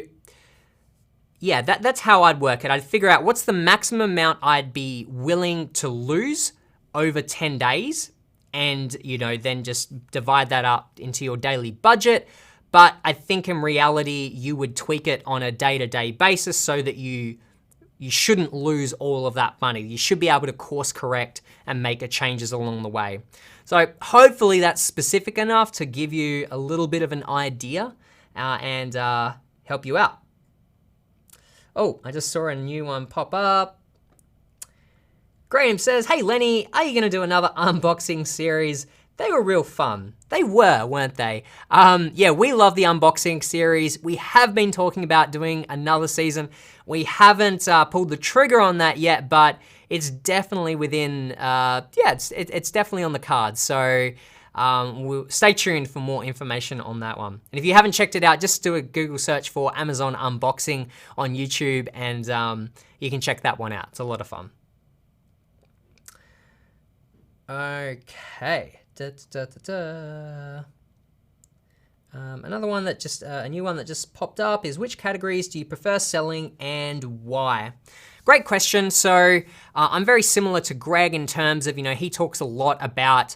yeah, that's how I'd work it. I'd figure out what's the maximum amount I'd be willing to lose over 10 days, and then just divide that up into your daily budget. But I think in reality, you would tweak it on a day-to-day basis so that you shouldn't lose all of that money. You should be able to course correct and make changes along the way. So hopefully that's specific enough to give you a little bit of an idea and help you out. Oh, I just saw a new one pop up. Graham says, hey Lenny, are you gonna do another unboxing series? They were real fun. They were, weren't they? Yeah, we love the unboxing series. We have been talking about doing another season. We haven't pulled the trigger on that yet, but it's definitely within, it's definitely on the cards. So we'll stay tuned for more information on that one. And if you haven't checked it out, just do a Google search for Amazon unboxing on YouTube and you can check that one out. It's a lot of fun. Okay. Another one that just, a new one that just popped up is, which categories do you prefer selling and why? Great question. So I'm very similar to Greg in terms of, he talks a lot about,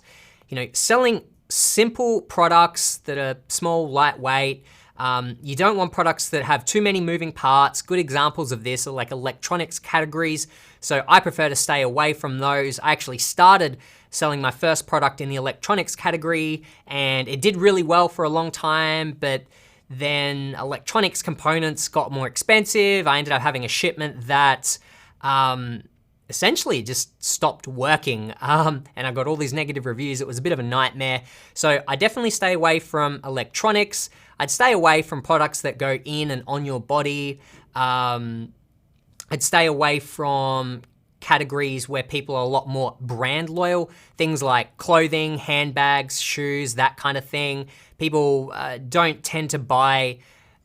selling simple products that are small, lightweight. You don't want products that have too many moving parts. Good examples of this are like electronics categories. So I prefer to stay away from those. I actually started selling my first product in the electronics category and it did really well for a long time, but then electronics components got more expensive. I ended up having a shipment that essentially just stopped working and I got all these negative reviews. It was a bit of a nightmare. So I definitely stay away from electronics. I'd stay away from products that go in and on your body. I'd stay away from categories where people are a lot more brand loyal, things like clothing, handbags, shoes, that kind of thing. People don't tend to buy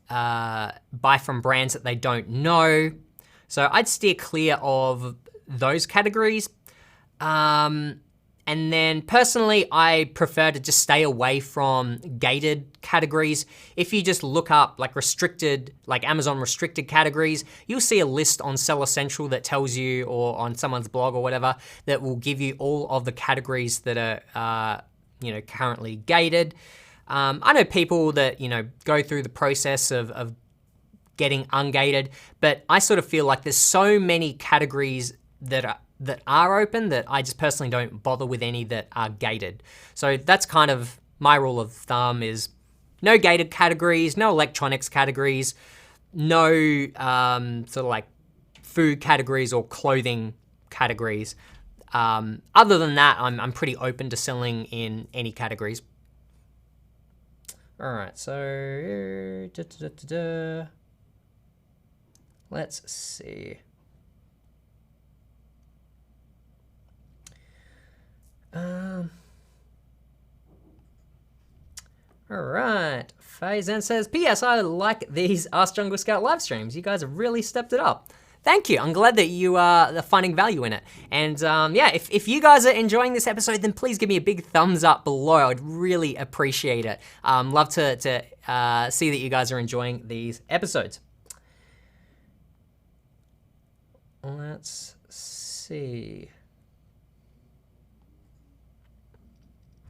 from brands that they don't know. So I'd steer clear of those categories. And then personally, I prefer to just stay away from gated categories. If you just look up like restricted, like Amazon restricted categories, you'll see a list on Seller Central that tells you, or on someone's blog or whatever, that will give you all of the categories that are, currently gated. I know people that, go through the process of getting ungated, but I sort of feel like there's so many categories that that are open that I just personally don't bother with any that are gated. So that's kind of my rule of thumb is no gated categories, no electronics categories, no sort of like food categories or clothing categories. Other than that, I'm pretty open to selling in any categories. All right, so let's see. All right, Faizan says, P.S. I like these Ask Jungle Scout live streams. You guys have really stepped it up. Thank you. I'm glad that you are finding value in it. And yeah, if you guys are enjoying this episode, then please give me a big thumbs up below. I'd really appreciate it. Love to see that you guys are enjoying these episodes. Let's see.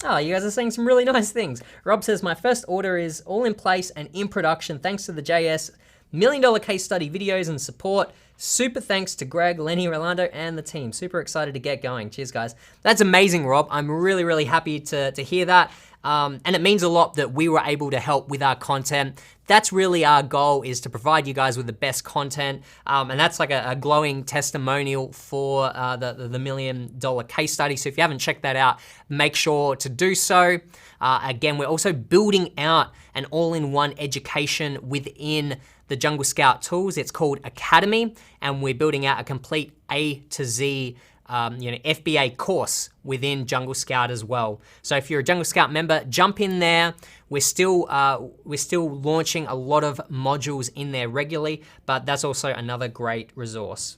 Oh, you guys are saying some really nice things. Rob says, my first order is all in place and in production thanks to the JS $1 Million case study videos and support. Super thanks to Greg, Lenny, Rolando, and the team. Super excited to get going. Cheers, guys. That's amazing, Rob. I'm really, really happy to hear that. And it means a lot that we were able to help with our content. That's really our goal, is to provide you guys with the best content. And that's like a glowing testimonial for the $1 Million case study. So if you haven't checked that out, make sure to do so. Again, we're also building out an all-in-one education within the Jungle Scout tools. It's called Academy, and we're building out a complete A to Z FBA course within Jungle Scout as well. So if you're a Jungle Scout member, jump in there. We're still launching a lot of modules in there regularly, but that's also another great resource.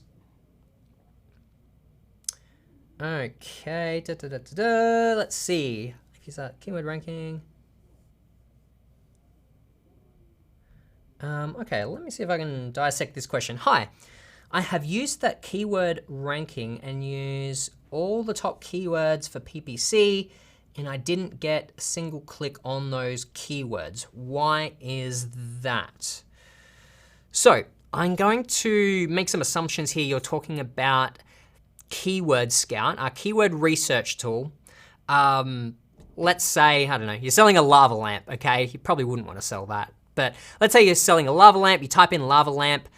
Okay, let's see. Is that keyword ranking? Okay, let me see if I can dissect this question. Hi, I have used that keyword ranking and use all the top keywords for PPC, and I didn't get a single click on those keywords. Why is that? So I'm going to make some assumptions here. You're talking about Keyword Scout, our keyword research tool. Let's say, I don't know, you're selling a lava lamp, okay? You probably wouldn't want to sell that. But let's say you're selling a lava lamp, you type in lava lamp,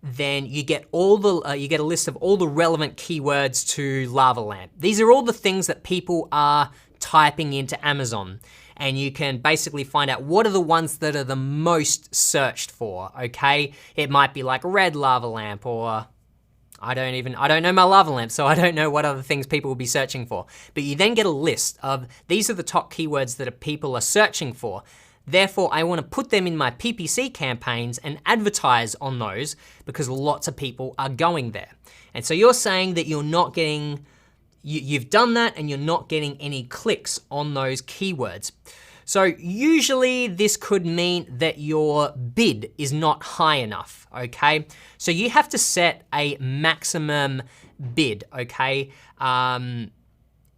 then you get all the you get a list of all the relevant keywords to lava lamp. These are all the things that people are typing into Amazon, and you can basically find out what are the ones that are the most searched for, okay? It might be like red lava lamp, or I don't know my lava lamp, so I don't know what other things people will be searching for. But you then get a list of, these are the top keywords that people are searching for. Therefore, I want to put them in my PPC campaigns and advertise on those because lots of people are going there. And so you're saying that you're not getting, you've done that and you're not getting any clicks on those keywords. So usually this could mean that your bid is not high enough, okay? So you have to set a maximum bid, okay?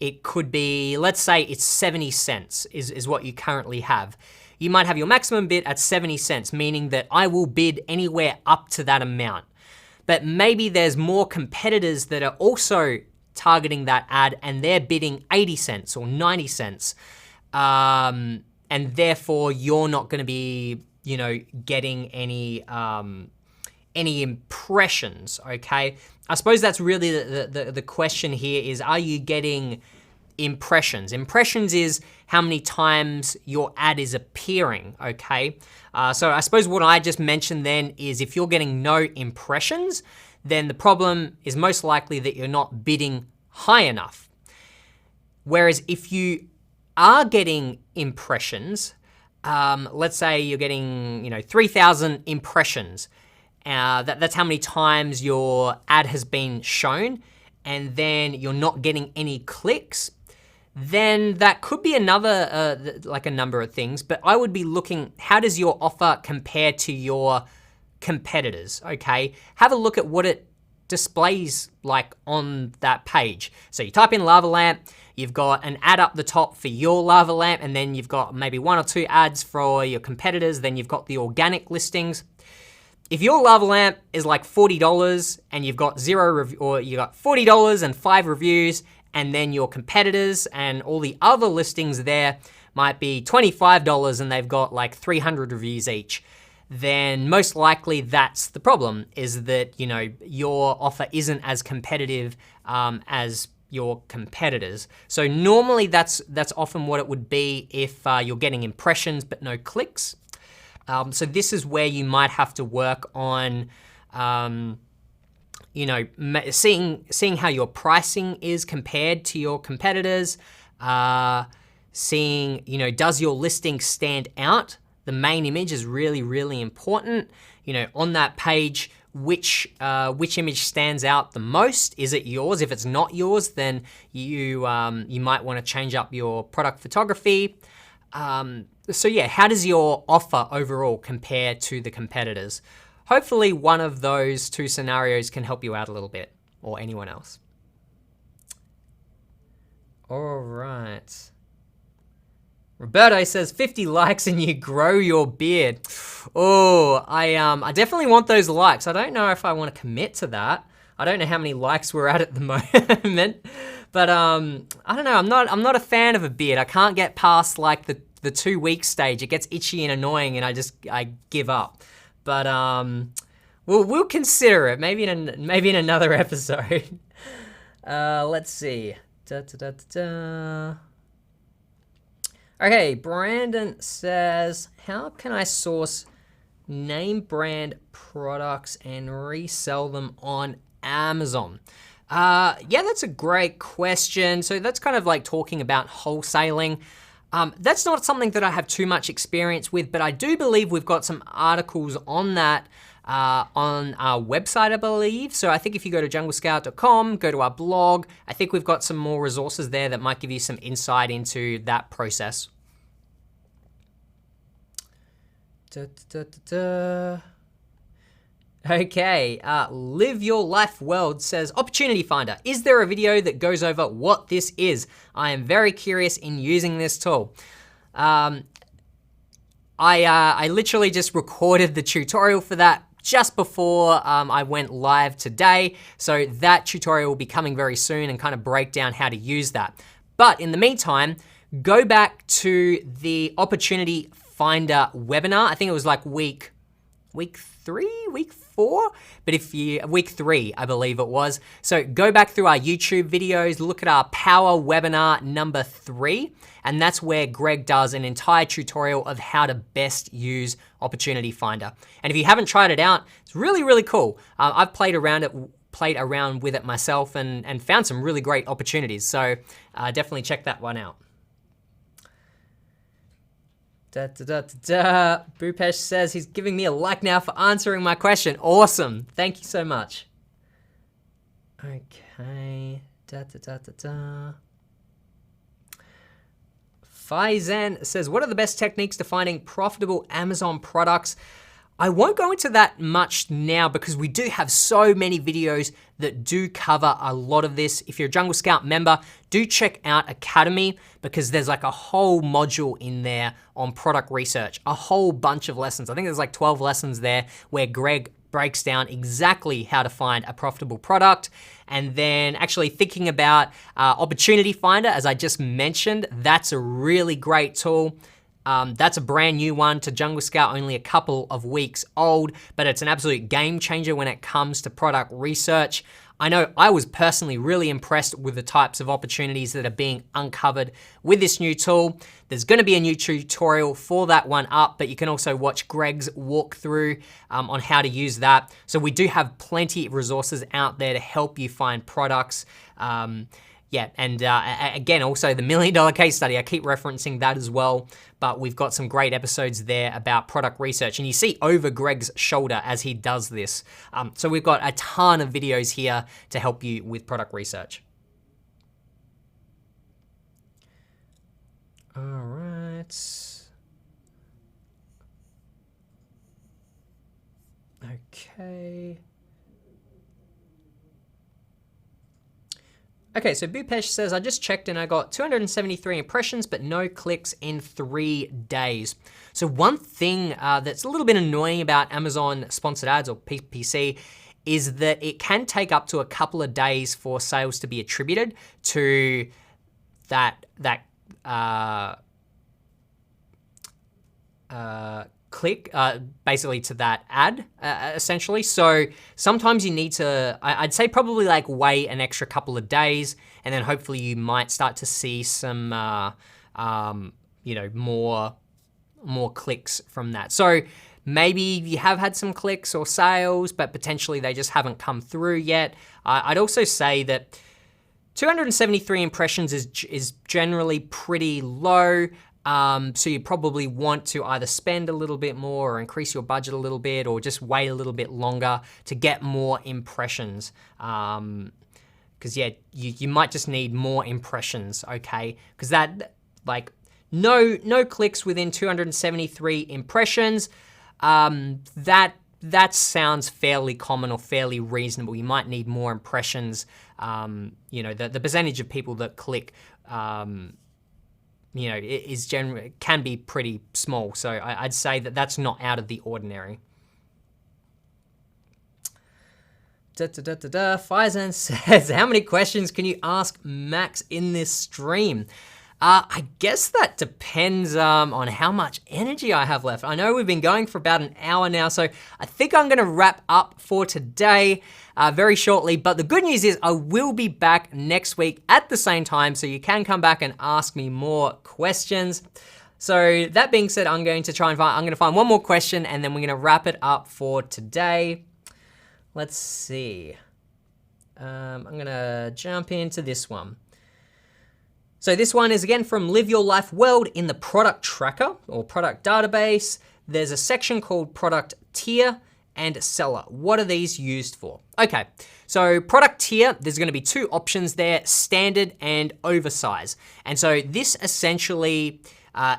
It could be, let's say it's 70 cents is what you currently have. You might have your maximum bid at 70 cents, meaning that I will bid anywhere up to that amount. But maybe there's more competitors that are also targeting that ad and they're bidding 80 cents or 90 cents. And therefore you're not gonna be, getting any impressions, okay? I suppose that's really the question here is, are you getting impressions? Impressions is how many times your ad is appearing, okay? So I suppose what I just mentioned then is if you're getting no impressions, then the problem is most likely that you're not bidding high enough. Whereas if you are getting impressions, let's say you're getting 3,000 impressions, that's how many times your ad has been shown, and then you're not getting any clicks, then that could be another, like a number of things, but I would be looking, how does your offer compare to your competitors, okay? Have a look at what it displays like on that page. So you type in lava lamp, you've got an ad up the top for your lava lamp, and then you've got maybe 1 or 2 ads for your competitors, then you've got the organic listings. if your lava lamp is like $40 and you've got or you got $40 and 5 reviews, and then your competitors and all the other listings there might be $25 and they've got like 300 reviews each, then most likely that's the problem, is that, you know, your offer isn't as competitive as your competitors. So normally that's often what it would be if you're getting impressions but no clicks. So this is where you might have to work on, you know, seeing how your pricing is compared to your competitors, seeing, you know, does your listing stand out? The main image is really, really important. You know, on that page, which image stands out the most? Is it yours? If it's not yours, then you might want to change up your product photography. So yeah, how does your offer overall compare to the competitors? Hopefully one of those two scenarios can help you out a little bit, or anyone else. All right. Roberto says 50 likes and you grow your beard. Oh, I definitely want those likes. I don't know if I want to commit to that. I don't know how many likes we're at the moment, but I don't know. I'm not a fan of a beard. I can't get past like the 2-week stage. It gets itchy and annoying, and I give up. But we'll consider it. Maybe in another episode. Let's see. Okay, Brandon says, how can I source name brand products and resell them on Amazon? Yeah, that's a great question. So that's kind of like talking about wholesaling. That's not something that I have too much experience with, but I do believe we've got some articles on that on our website, I believe. So I think if you go to junglescout.com, go to our blog, I think we've got some more resources there that might give you some insight into that process. Okay, Live Your Life World says, Opportunity Finder, is there a video that goes over what this is? I am very curious in using this tool. I literally just recorded the tutorial for that just before I went live today. So that tutorial will be coming very soon and kind of break down how to use that. But in the meantime, go back to the Opportunity Finder webinar. I think it was like week 4, but week 3, I believe it was. So go back through our YouTube videos, look at our Power Webinar number 3, and that's where Greg does an entire tutorial of how to best use Opportunity Finder. And if you haven't tried it out, it's really, really cool. I've played around with it myself and found some really great opportunities. So definitely check that one out. Bhupesh says he's giving me a like now for answering my question. Awesome. Thank you so much. Okay. Faizan says, what are the best techniques to finding profitable Amazon products? I won't go into that much now because we do have so many videos that do cover a lot of this. If you're a Jungle Scout member, do check out Academy because there's like a whole module in there on product research, a whole bunch of lessons. I think there's like 12 lessons there where Greg breaks down exactly how to find a profitable product. And then actually thinking about Opportunity Finder, as I just mentioned, that's a really great tool. That's a brand new one to Jungle Scout, only a couple of weeks old, but it's an absolute game changer when it comes to product research. I know I was personally really impressed with the types of opportunities that are being uncovered with this new tool. There's gonna be a new tutorial for that one up, but you can also watch Greg's walkthrough on how to use that. So we do have plenty of resources out there to help you find products. Yeah, and again, also the $1 Million Case Study, I keep referencing that as well, but we've got some great episodes there about product research, and you see over Greg's shoulder as he does this. So we've got a ton of videos here to help you with product research. All right. Okay. Okay, so Bupesh says, I just checked and I got 273 impressions, but no clicks in 3 days. So one thing that's a little bit annoying about Amazon sponsored ads or PPC is that it can take up to a couple of days for sales to be attributed to that click, basically to that ad, essentially. So sometimes you need to, I'd say probably like wait an extra couple of days, and then hopefully you might start to see some, more clicks from that. So maybe you have had some clicks or sales, but potentially they just haven't come through yet. I'd also say that 273 impressions is generally pretty low. So you probably want to either spend a little bit more or increase your budget a little bit, or just wait a little bit longer to get more impressions. Because yeah, you might just need more impressions, okay? Because that, like, no clicks within 273 impressions, that sounds fairly common or fairly reasonable. You might need more impressions. The percentage of people that click, is generally can be pretty small. So I'd say that that's not out of the ordinary. Faizan says, how many questions can you ask max in this stream? I guess that depends on how much energy I have left. I know we've been going for about an hour now, so I think I'm gonna wrap up for today very shortly. But the good news is I will be back next week at the same time, so you can come back and ask me more questions. So that being said, I'm going to find one more question, and then we're gonna wrap it up for today. Let's see. I'm gonna jump into this one. So this one is again from Live Your Life World. In the product tracker or product database, there's a section called product tier and seller. What are these used for? Okay, so product tier, there's gonna be 2 options there, standard and oversize. And so this essentially,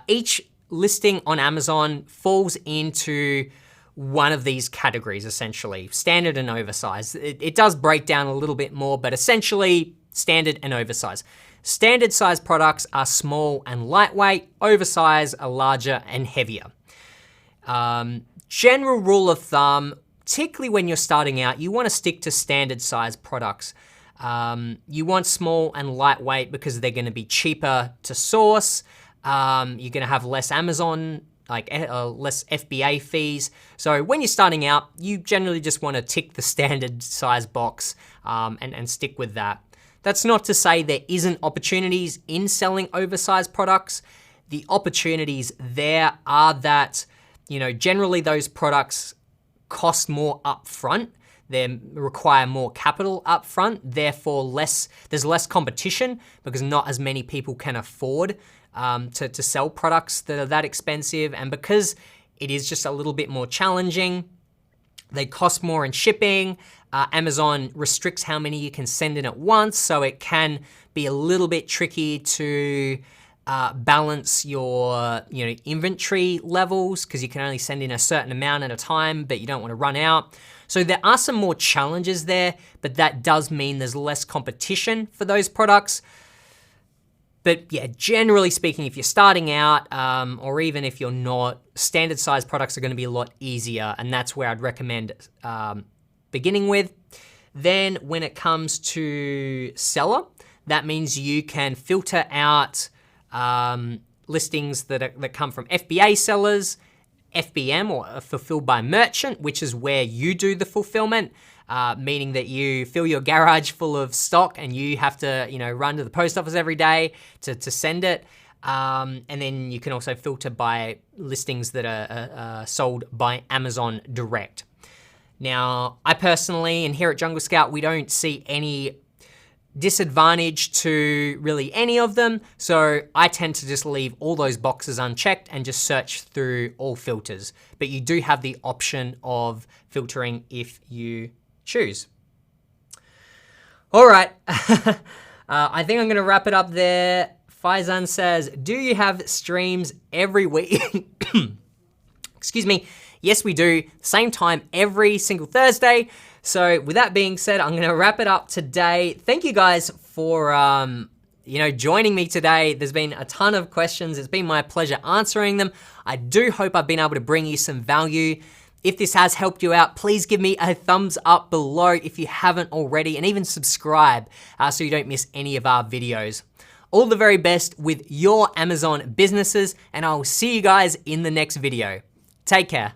each listing on Amazon falls into one of these categories, essentially, standard and oversized. It does break down a little bit more, but essentially standard and oversized. Standard size products are small and lightweight, oversized are larger and heavier. General rule of thumb, particularly when you're starting out, you wanna stick to standard size products. You want small and lightweight because they're gonna be cheaper to source. You're gonna have less Amazon, less FBA fees. So when you're starting out, you generally just wanna tick the standard size box and stick with that. That's not to say there isn't opportunities in selling oversized products. The opportunities there are that, generally those products cost more upfront. They require more capital upfront, therefore there's less competition because not as many people can afford to sell products that are that expensive. And because it is just a little bit more challenging, they cost more in shipping. Amazon restricts how many you can send in at once, so it can be a little bit tricky to balance your inventory levels because you can only send in a certain amount at a time, but you don't want to run out. So there are some more challenges there, but that does mean there's less competition for those products. But yeah, generally speaking, if you're starting out, or even if you're not, standard size products are gonna be a lot easier, and that's where I'd recommend beginning with. Then when it comes to seller, that means you can filter out listings that come from FBA sellers, FBM or fulfilled by merchant, which is where you do the fulfillment. Meaning that you fill your garage full of stock and you have to, run to the post office every day to send it. And then you can also filter by listings that are sold by Amazon Direct. Now, I personally, and here at Jungle Scout, we don't see any disadvantage to really any of them. So I tend to just leave all those boxes unchecked and just search through all filters. But you do have the option of filtering if you choose. All right, I think I'm gonna wrap it up there. Faizan says, do you have streams every week? Excuse me. Yes, we do. Same time every single Thursday. So with that being said, I'm gonna wrap it up today. Thank you guys for joining me today. There's been a ton of questions. It's been my pleasure answering them. I do hope I've been able to bring you some value. If this has helped you out, please give me a thumbs up below if you haven't already, and even subscribe so you don't miss any of our videos. All the very best with your Amazon businesses, and I will see you guys in the next video. Take care.